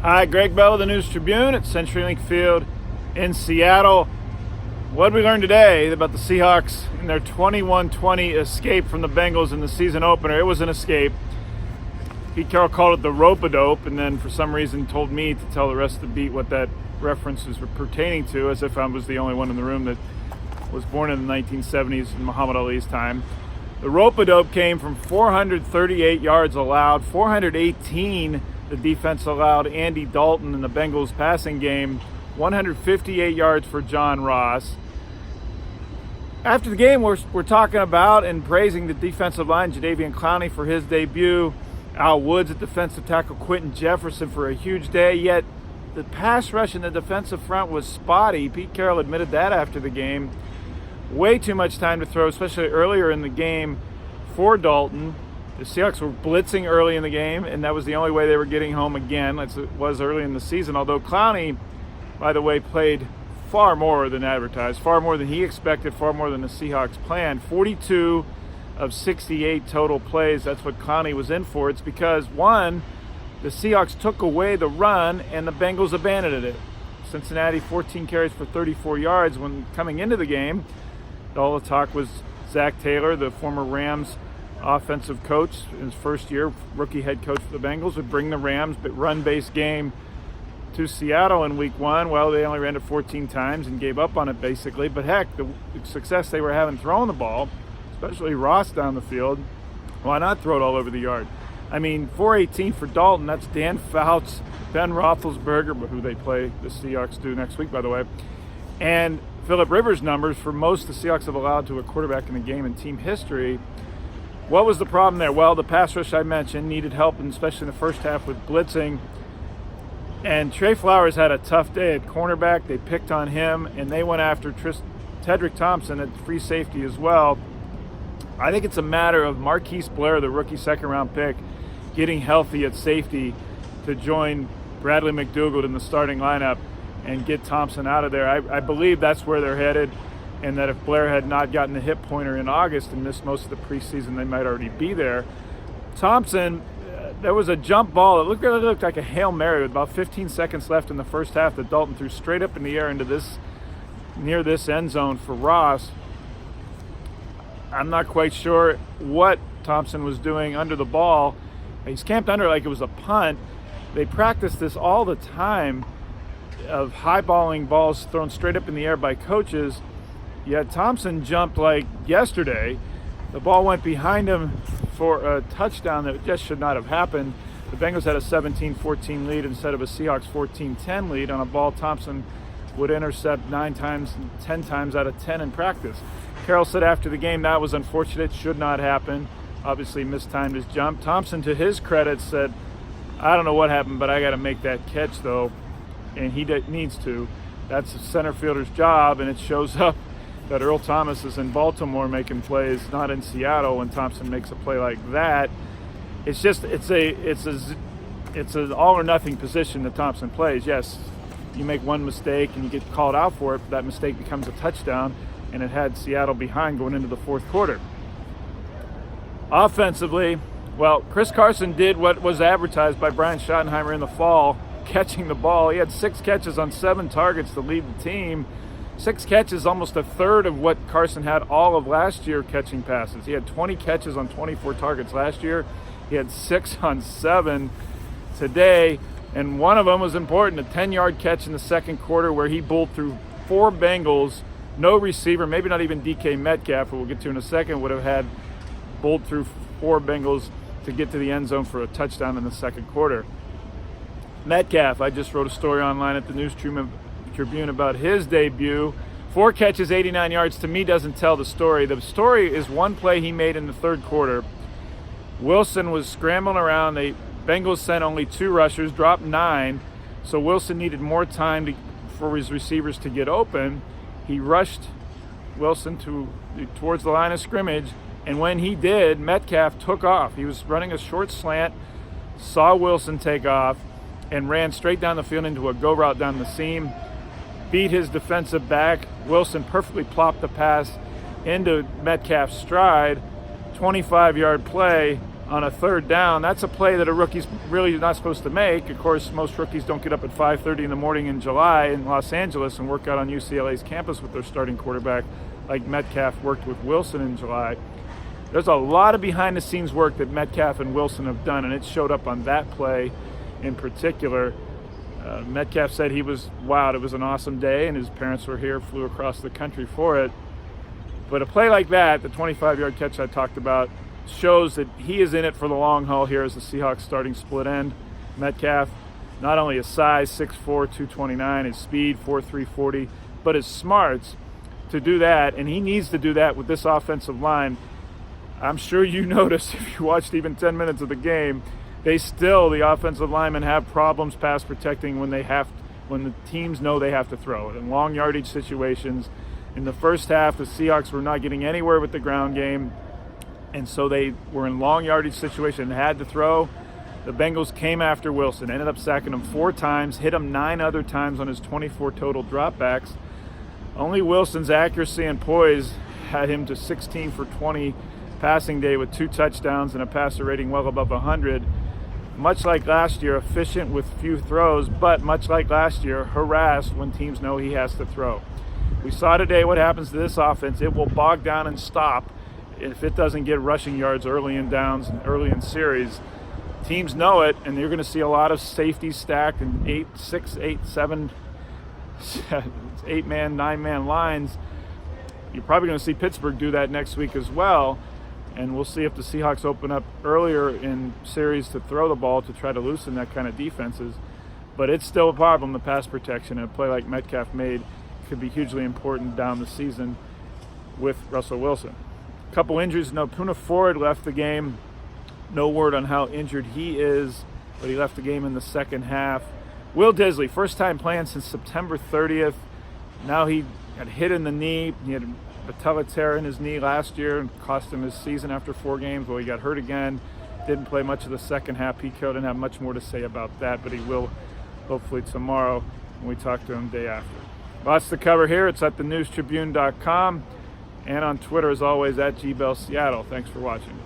Hi, Gregg of the News Tribune at CenturyLink Field in Seattle. What did we learn today about the Seahawks in their 21-20 escape from the Bengals in the season opener? It was an escape. Pete Carroll called it the rope-a-dope, and then for some reason told me to tell the rest of the beat what that references were pertaining to, as if I was the only one in the room that was born in the 1970s in Muhammad Ali's time. The rope-a-dope came from 438 yards allowed, 418 the defense allowed Andy Dalton in the Bengals passing game, 158 yards for John Ross. After the game, we're talking about and praising the defensive line, Jadeveon Clowney for his debut, Al Woods at defensive tackle, Quentin Jefferson for a huge day, yet the pass rush in the defensive front was spotty. Pete Carroll admitted that after the game. Way too much time to throw, especially earlier in the game for Dalton. The Seahawks were blitzing early in the game, and that was the only way they were getting home again, as it was early in the season. Although Clowney, by the way, played far more than advertised, far more than he expected, far more than the Seahawks planned. 42 of 68 total plays. That's what Clowney was in for. It's because, one, the Seahawks took away the run and the Bengals abandoned it. Cincinnati 14 carries for 34 yards. When coming into the game, all the talk was Zach Taylor, the former Rams offensive coach in his first year, rookie head coach for the Bengals, would bring the Rams run-based game to Seattle in week one. Well, they only ran it 14 times and gave up on it basically, but heck, the success they were having throwing the ball, especially Ross down the field, why not throw it all over the yard? I mean, 418 for Dalton, that's Dan Fouts, Ben Roethlisberger, who they play, the Seahawks do next week, by the way, and Phillip Rivers' numbers for most the Seahawks have allowed to a quarterback in the game in team history. What was the problem there? Well, the pass rush I mentioned needed help, and especially in the first half with blitzing. And Trey Flowers had a tough day at cornerback. They picked on him, and they went after Tedrick Thompson at free safety as well. I think it's a matter of Marquise Blair, the rookie second-round pick, getting healthy at safety to join Bradley McDougald in the starting lineup and get Thompson out of there. I believe that's where they're headed, and that if Blair had not gotten the hip pointer in August and missed most of the preseason, they might already be there. Thompson, there was a jump ball. It looked like a Hail Mary with about 15 seconds left in the first half that Dalton threw straight up in the air into near this end zone for Ross. I'm not quite sure what Thompson was doing under the ball. He's camped under it like it was a punt. They practice this all the time of high-balling balls thrown straight up in the air by coaches. Yet Thompson jumped like yesterday. The ball went behind him for a touchdown that just should not have happened. The Bengals had a 17-14 lead instead of a Seahawks 14-10 lead on a ball Thompson would intercept 9 times, 10 times out of 10 in practice. Carroll said after the game that was unfortunate, should not happen. Obviously mistimed his jump. Thompson, to his credit, said, I don't know what happened, but I got to make that catch though, and he needs to. That's the center fielder's job, and it shows up that Earl Thomas is in Baltimore making plays, not in Seattle, when Thompson makes a play like that. It's an all or nothing position that Thompson plays. Yes, you make one mistake and you get called out for it, but that mistake becomes a touchdown, and it had Seattle behind going into the fourth quarter. Offensively, well, Chris Carson did what was advertised by Brian Schottenheimer in the fall, catching the ball. He had 6 catches on 7 targets to lead the team. 6 catches, almost a third of what Carson had all of last year catching passes. He had 20 catches on 24 targets last year. He had 6 on 7 today, and one of them was important, a 10-yard catch in the second quarter where he bowled through 4 Bengals. No receiver, maybe not even DK Metcalf, who we'll get to in a second, would have had bowled through 4 Bengals to get to the end zone for a touchdown in the second quarter. Metcalf, I just wrote a story online at the News Tribune about his debut. 4 catches, 89 yards, to me doesn't tell the story. The story is one play he made in the third quarter. Wilson was scrambling around. The Bengals sent only 2 rushers, dropped 9, so Wilson needed more time for his receivers to get open. He rushed Wilson towards the line of scrimmage, and when he did, Metcalf took off. He was running a short slant, saw Wilson take off, and ran straight down the field into a go route down the seam. Beat his defensive back. Wilson perfectly plopped the pass into Metcalf's stride. 25-yard play on a third down. That's a play that a rookie's really not supposed to make. Of course, most rookies don't get up at 5:30 in the morning in July in Los Angeles and work out on UCLA's campus with their starting quarterback like Metcalf worked with Wilson in July. There's a lot of behind-the-scenes work that Metcalf and Wilson have done, and it showed up on that play in particular. Metcalf said he was wowed. It was an awesome day, and his parents were here, flew across the country for it. But a play like that, the 25-yard catch I talked about, shows that he is in it for the long haul here as the Seahawks starting split end. Metcalf, not only his size, 6'4", 229, his speed, 4'3", 40, but his smarts to do that, and he needs to do that with this offensive line. I'm sure you noticed if you watched even 10 minutes of the game, the offensive linemen have problems pass protecting when the teams know they have to throw it in long yardage situations. In the first half, the Seahawks were not getting anywhere with the ground game, and so they were in long yardage situation and had to throw. The Bengals came after Wilson, ended up sacking him 4 times, hit him 9 other times on his 24 total dropbacks. Only Wilson's accuracy and poise had him to 16 for 20 passing day with 2 touchdowns and a passer rating well above 100. Much like last year, efficient with few throws, but much like last year, harassed when teams know he has to throw. We saw today what happens to this offense. It will bog down and stop if it doesn't get rushing yards early in downs and early in series. Teams know it, and you're going to see a lot of safeties stacked in 8-man, 9-man lines. You're probably going to see Pittsburgh do that next week as well, and we'll see if the Seahawks open up earlier in series to throw the ball to try to loosen that kind of defenses. But it's still a problem, the pass protection, and a play like Metcalf made could be hugely important down the season with Russell Wilson. A couple injuries. No, Poona Ford left the game. No word on how injured he is, but he left the game in the second half. Will Disley, first time playing since September 30th. Now he got hit in the knee. He had a patella tear in his knee last year and cost him his season after 4 games. Well, he got hurt again. Didn't play much of the second half. Pico didn't have much more to say about that, but he will hopefully tomorrow when we talk to him day after. Lots to cover here. It's at thenewstribune.com and on Twitter, as always, at GBellSeattle. Thanks for watching.